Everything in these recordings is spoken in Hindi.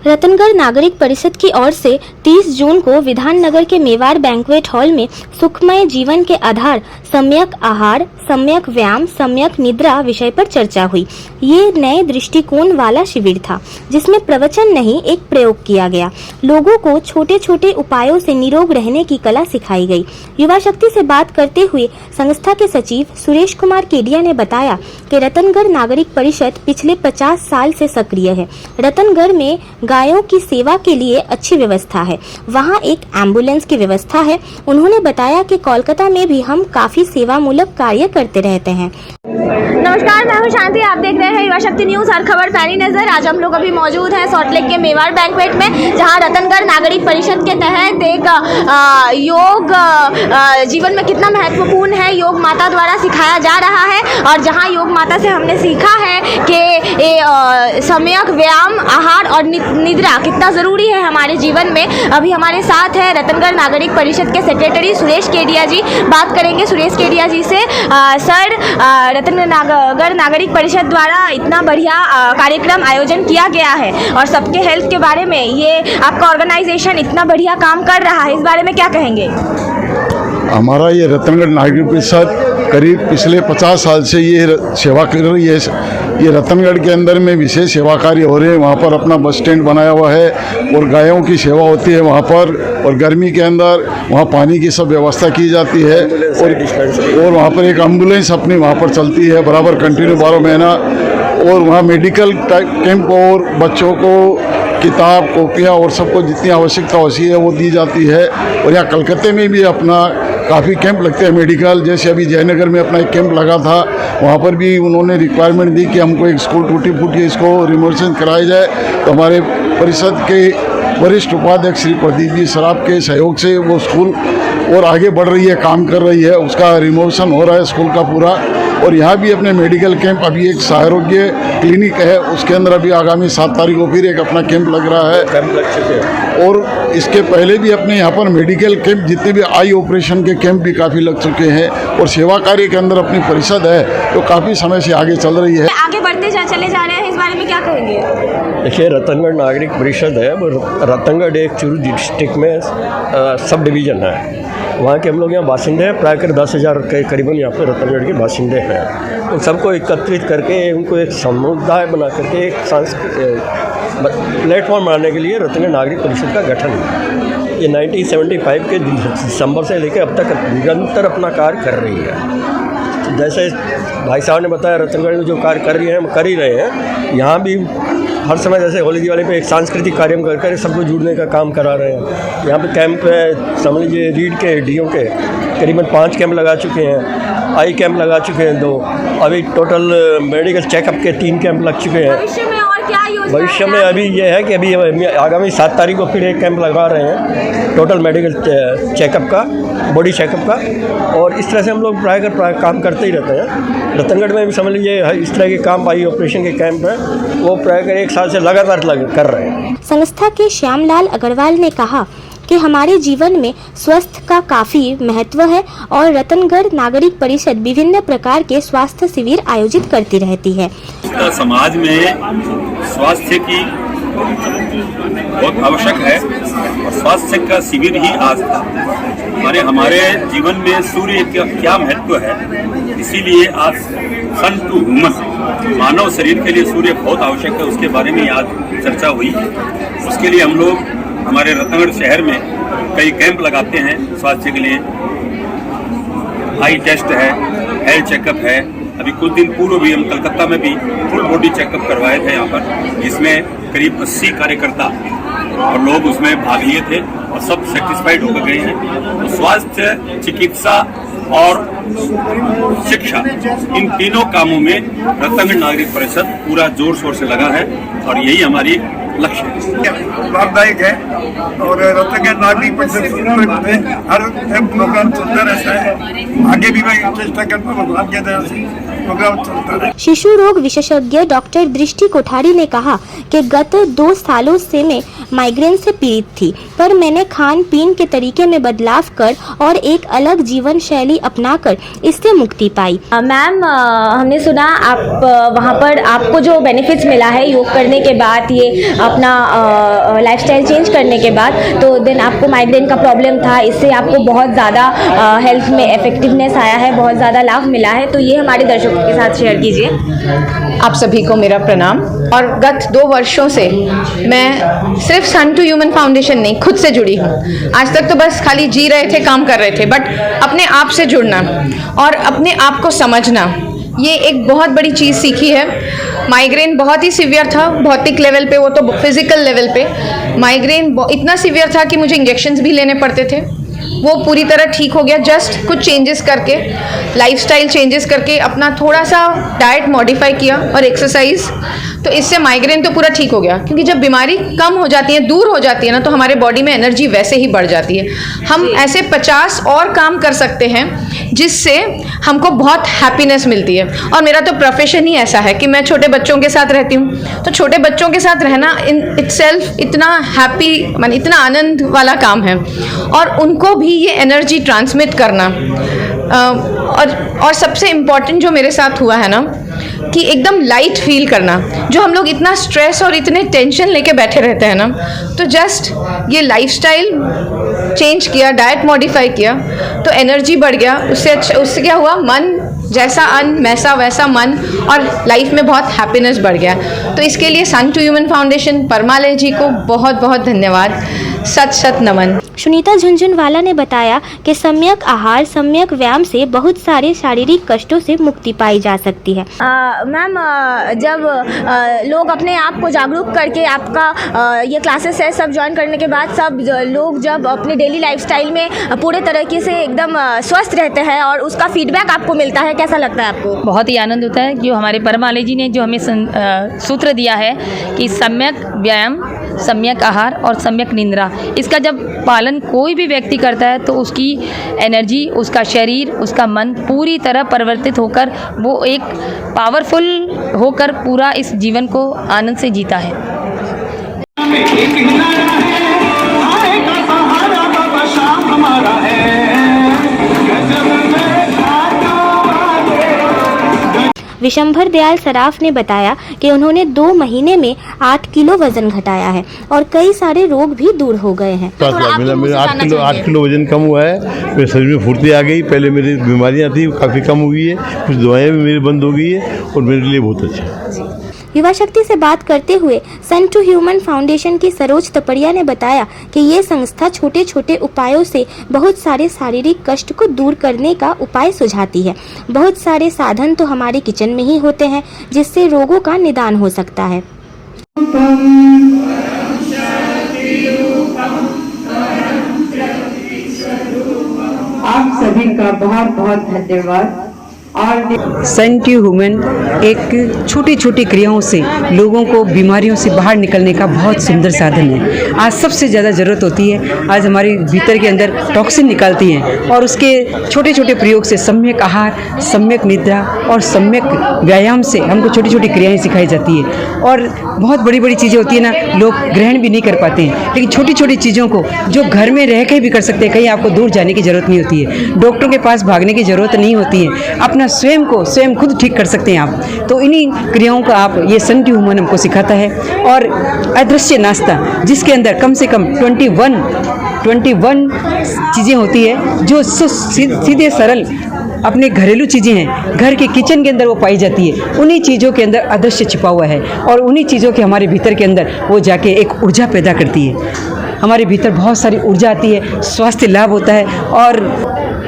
रतनगढ़ नागरिक परिषद की ओर से 30 जून को विधान नगर के मेवाड़ बैंक्वेट हॉल में सुखमय जीवन के आधार सम्यक आहार, सम्यक व्यायाम, सम्यक निद्रा विषय पर चर्चा हुई। ये नए दृष्टिकोण वाला शिविर था जिसमें प्रवचन नहीं एक प्रयोग किया गया। लोगों को छोटे छोटे उपायों से निरोग रहने की कला सिखाई गई। युवा शक्ति से बात करते हुए संस्था के सचिव सुरेश कुमार केडिया ने बताया कि रतनगढ़ नागरिक परिषद पिछले 50 साल से सक्रिय है। रतनगढ़ में गायों की सेवा के लिए अच्छी व्यवस्था है, वहाँ एक एम्बुलेंस की व्यवस्था है। उन्होंने बताया कि कोलकाता में भी हम काफी सेवा मूलक कार्य करते रहते हैं। नमस्कार, मैं हूं शांति, आप देख रहे हैं युवा शक्ति न्यूज, हर खबर पैनी नजर। आज हम लोग अभी मौजूद हैं सॉल्ट लेक के मेवाड़ बैंक्वेट में, जहां रतनगढ़ नागरिक परिषद के तहत एक योग जीवन में कितना महत्वपूर्ण है योग माता द्वारा सिखाया जा रहा है। और जहां योग माता से हमने सीखा है कि सम्यक व्यायाम, आहार और निद्रा कितना ज़रूरी है हमारे जीवन में। अभी हमारे साथ है रतनगढ़ नागरिक परिषद के सेक्रेटरी सुरेश केडिया जी। बात करेंगे सुरेश केडिया जी से। सर, रतनगढ़ नागरिक परिषद द्वारा इतना बढ़िया कार्यक्रम आयोजन किया गया है और सबके हेल्थ के बारे में ये आपका ऑर्गेनाइजेशन इतना बढ़िया काम कर रहा है, इस बारे में क्या कहेंगे? हमारा ये रतनगढ़ नागरिक परिषद करीब पिछले 50 साल से ये सेवा कर रही है। ये रतनगढ़ के अंदर में विशेष सेवा कार्य हो रहे हैं। वहाँ पर अपना बस स्टैंड बनाया हुआ है और गायों की सेवा होती है वहाँ पर, और गर्मी के अंदर वहाँ पानी की सब व्यवस्था की जाती है और वहाँ पर एक एम्बुलेंस अपनी वहाँ पर चलती है बराबर कंटिन्यू 12 महीना। और वहाँ मेडिकल कैंप और बच्चों को किताब, कॉपियाँ और सबको जितनी आवश्यकता होती है वो दी जाती है। और यहाँ कलकत्ते में भी अपना काफ़ी कैंप लगते हैं मेडिकल, जैसे अभी जयनगर में अपना एक कैंप लगा था, वहाँ पर भी उन्होंने रिक्वायरमेंट दी कि हमको एक स्कूल टूटी फूटी इसको रिनोवेशन कराया जाए। तो हमारे परिषद के वरिष्ठ उपाध्यक्ष श्री प्रदीप जी सराफ के सहयोग से वो स्कूल और आगे बढ़ रही है, काम कर रही है, उसका रिनोवेशन हो रहा है स्कूल का पूरा। और यहाँ भी अपने मेडिकल कैंप, अभी एक सहारोग्य क्लिनिक है उसके अंदर अभी आगामी 7 तारीख को फिर एक अपना कैंप लग रहा है। कैंप लग चुके हैं और इसके पहले भी अपने यहाँ पर मेडिकल कैंप, जितने भी आई ऑपरेशन के कैंप भी काफ़ी लग चुके हैं। और सेवा कार्य के अंदर अपनी परिषद है तो काफ़ी समय से आगे चल रही है। आगे बढ़ते चले जा रहे हैं, इस बारे में क्या कहेंगे? देखिए, रतनगढ़ नागरिक परिषद है वो रतनगढ़ एक चूरू डिस्ट्रिक्ट में सब डिवीज़न है। वहाँ के हम लोग यहाँ बासिंदे हैं, प्राय कर 10,000 के करीबन यहाँ पे रतनगढ़ के बासिंदे हैं। उन सबको एकत्रित करके उनको एक समुदाय बना करके एक प्लेटफॉर्म बनाने के लिए रतनगढ़ नागरिक परिषद का गठन है। ये 1975 के दिसंबर से लेकर अब तक निरंतर अपना कार्य कर रही है। जैसे भाई साहब ने बताया, रतनगढ़ में जो कार्य कर रही हैं हम कर ही रहे हैं। यहाँ भी हर समय जैसे होली दिवाली पे एक सांस्कृतिक कार्यक्रम कर सबको जुड़ने का काम करा रहे हैं। यहाँ पे कैंप है, समझ लीजिए रीढ़ के हड्डियों के करीबन 5 कैंप लगा चुके हैं, आई कैंप लगा चुके हैं 2, अभी टोटल मेडिकल चेकअप के 3 कैंप लग चुके हैं। भविष्य में अभी ये है कि अभी आगामी 7 तारीख को फिर एक कैंप लगा रहे हैं टोटल मेडिकल चेकअप का, बॉडी चेकअप का। और इस तरह से हम लोग प्राय काम करते ही रहते हैं। रतनगढ़ में भी समझ लीजिए इस तरह के काम, आई ऑपरेशन के कैंप हैं, वो प्राय कर 1 साल से लगातार कर रहे हैं। संस्था के श्यामलाल अग्रवाल ने कहा कि हमारे जीवन में स्वास्थ्य का काफी महत्व है और रतनगढ़ नागरिक परिषद विभिन्न प्रकार के स्वास्थ्य शिविर आयोजित करती रहती है। समाज में स्वास्थ्य की बहुत आवश्यक है और स्वास्थ्य का शिविर ही आज था। हमारे जीवन में सूर्य का क्या महत्व है, इसीलिए आज सन टू ह्यूमन, मानव शरीर के लिए सूर्य बहुत आवश्यक है, उसके बारे में आज चर्चा हुई। उसके लिए हम लोग हमारे रतनगढ़ शहर में कई कैंप लगाते हैं स्वास्थ्य के लिए। आई टेस्ट है, हेल्थ चेकअप है। अभी कुछ दिन पूर्व भी हम कलकत्ता में भी फुल बॉडी चेकअप करवाए थे यहाँ पर, जिसमें करीब 80 कार्यकर्ता और लोग उसमें भाग लिए थे और सब सेटिस्फाइड होकर गए हैं। तो स्वास्थ्य, चिकित्सा और शिक्षा, इन तीनों कामों में रतनगढ़ नागरिक परिषद पूरा जोर शोर से लगा है और यही हमारी लक्ष्य लाभदायक है। और रतनगढ़ नागरिक परिषद हर प्रोग्राम चलता रहता है। आगे भी मैं चेष्टा करता हूँ भगवान के दया से प्रोग्राम चलता रहे। शिशु रोग विशेषज्ञ डॉक्टर दृष्टि कोठारी ने कहा कि गत 2 सालों से मैं माइग्रेन से पीड़ित थी, पर मैंने खान पीन के तरीके में बदलाव कर और एक अलग जीवन शैली अपनाकर इससे मुक्ति पाई। मैम, हमने सुना आप वहाँ पर आपको जो बेनिफिट्स मिला है योग करने के बाद, ये अपना लाइफस्टाइल चेंज करने के बाद, तो देन आपको माइग्रेन का प्रॉब्लम था, इससे आपको बहुत ज़्यादा हेल्थ में इफेक्टिवनेस आया है, बहुत ज़्यादा लाभ मिला है, तो ये हमारे दर्शकों के साथ शेयर कीजिए। आप सभी को मेरा प्रणाम। और गत 2 वर्षों से मैं सिर्फ सन टू ह्यूमन फाउंडेशन नहीं, खुद से जुड़ी हूँ। आज तक तो बस खाली जी रहे थे, काम कर रहे थे, बट अपने आप से जुड़ना और अपने आप को समझना, ये एक बहुत बड़ी चीज़ सीखी है। माइग्रेन बहुत ही सीवियर था, भौतिक लेवल पे, वो तो फिजिकल लेवल पे माइग्रेन इतना सीवियर था कि मुझे इंजेक्शंस भी लेने पड़ते थे। वो पूरी तरह ठीक हो गया, जस्ट कुछ चेंजेस करके, लाइफस्टाइल चेंजेस करके, अपना थोड़ा सा डाइट मॉडिफाई किया और एक्सरसाइज, तो इससे माइग्रेन तो पूरा ठीक हो गया। क्योंकि जब बीमारी कम हो जाती है, दूर हो जाती है ना, तो हमारे बॉडी में एनर्जी वैसे ही बढ़ जाती है। हम ऐसे 50 और काम कर सकते हैं जिससे हमको बहुत हैप्पीनेस मिलती है। और मेरा तो प्रोफेशन ही ऐसा है कि मैं छोटे बच्चों के साथ रहती हूँ, तो छोटे बच्चों के साथ रहना इन इटसेल्फ इतना हैप्पी, माने इतना आनंद वाला काम है, और उनको भी ये एनर्जी ट्रांसमिट करना। और सबसे इम्पॉर्टेंट जो मेरे साथ हुआ है ना, कि एकदम लाइट फील करना। जो हम लोग इतना स्ट्रेस और इतने टेंशन लेके बैठे रहते हैं ना, तो जस्ट ये लाइफस्टाइल चेंज किया, डाइट मॉडिफाई किया, तो एनर्जी बढ़ गया। उससे क्या हुआ, मन जैसा अन्न वैसा मन, और लाइफ में बहुत हैप्पीनेस बढ़ गया। तो इसके लिए सन टू ह्यूमन फाउंडेशन परमालय जी को बहुत बहुत धन्यवाद, सत नमन। सुनीता झुंझुनवाला ने बताया कि सम्यक आहार, सम्यक व्यायाम से बहुत सारे शारीरिक कष्टों से मुक्ति पाई जा सकती है। मैम, जब लोग अपने आप को जागरूक करके आपका ये क्लासेस है सब ज्वाइन करने के बाद, सब लोग जब अपने डेली लाइफस्टाइल में पूरे तरीके से एकदम स्वस्थ रहते हैं और उसका फीडबैक आपको मिलता है, कैसा लगता है आपको? बहुत ही आनंद होता है कि हमारे परमालय जी ने जो हमें सूत्र दिया है कि सम्यक व्यायाम, सम्यक आहार और सम्यक निद्रा, इसका जब पालन कोई भी व्यक्ति करता है तो उसकी एनर्जी, उसका शरीर, उसका मन पूरी तरह परिवर्तित होकर वो एक पावरफुल होकर पूरा इस जीवन को आनंद से जीता है। विशंभर दयाल सराफ ने बताया कि उन्होंने 2 महीने में 8 किलो वजन घटाया है और कई सारे रोग भी दूर हो गए हैं। मेरा 8 किलो वजन कम हुआ है, मेरे शरीर में फुर्ती आ गई। पहले मेरी बीमारियां थी, काफ़ी कम हुई है, कुछ दवाएं भी मेरी बंद हो गई है और मेरे लिए बहुत अच्छा है। युवा शक्ति से बात करते हुए सन टू ह्यूमन फाउंडेशन की सरोज तपड़िया ने बताया कि ये संस्था छोटे छोटे उपायों से बहुत सारे शारीरिक कष्ट को दूर करने का उपाय सुझाती है। बहुत सारे साधन तो हमारे किचन में ही होते हैं जिससे रोगों का निदान हो सकता है। आप सभी का बहुत बहुत धन्यवाद। और सन टू ह्यूमन एक छोटी छोटी क्रियाओं से लोगों को बीमारियों से बाहर निकलने का बहुत सुंदर साधन है। आज सबसे ज़्यादा ज़रूरत होती है, आज हमारे भीतर के अंदर टॉक्सिन निकालती हैं और उसके छोटे छोटे प्रयोग से सम्यक आहार, सम्यक निद्रा और सम्यक व्यायाम से हमको छोटी छोटी क्रियाएं सिखाई जाती है। और बहुत बड़ी बड़ी चीज़ें होती है ना, लोग ग्रहण भी नहीं कर पाते हैं, लेकिन छोटी छोटी चीज़ों को जो घर में रह के भी कर सकते हैं, कहीं आपको दूर जाने की ज़रूरत नहीं होती है, डॉक्टरों के पास भागने की ज़रूरत नहीं होती है, अपना स्वयं को स्वयं खुद ठीक कर सकते हैं आप। तो इन्हीं क्रियाओं का आप ये सन टू ह्यूमन हमको सिखाता है। और अदृश्य नाश्ता जिसके अंदर कम से कम 21 चीज़ें होती है जो सीधे सरल अपने घरेलू चीज़ें हैं, घर के किचन के अंदर वो पाई जाती है। उन्हीं चीज़ों के अंदर अदृश्य छिपा हुआ है और उन्हीं चीज़ों के हमारे भीतर के अंदर वो जाके एक ऊर्जा पैदा करती है। हमारे भीतर बहुत सारी ऊर्जा आती है, स्वास्थ्य लाभ होता है और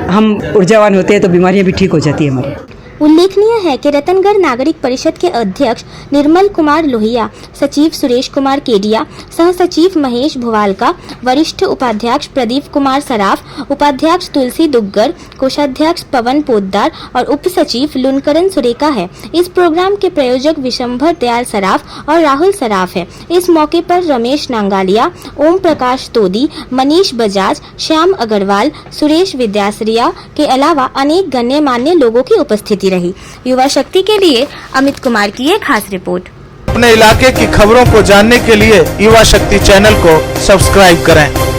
हम ऊर्जावान होते हैं तो बीमारियां भी ठीक हो जाती है हमारी। उल्लेखनीय है कि रतनगढ़ नागरिक परिषद के अध्यक्ष निर्मल कुमार लोहिया, सचिव सुरेश कुमार केडिया, सह सचिव महेश भुवालका, वरिष्ठ उपाध्यक्ष प्रदीप कुमार सराफ, उपाध्यक्ष तुलसी दुग्गर, कोषाध्यक्ष पवन पोद्दार और उप सचिव लुनकरन सुरेका है। इस प्रोग्राम के प्रायोजक विशंभर दयाल सराफ और राहुल सराफ है। इस मौके पर रमेश नांगालिया, ओम प्रकाश तोदी, मनीष बजाज, श्याम अग्रवाल, सुरेश विद्यासरिया के अलावा अनेक गण्यमान्य लोगों की उपस्थिति बनी रही। युवा शक्ति के लिए अमित कुमार की एक खास रिपोर्ट। अपने इलाके की खबरों को जानने के लिए युवा शक्ति चैनल को सब्सक्राइब करें।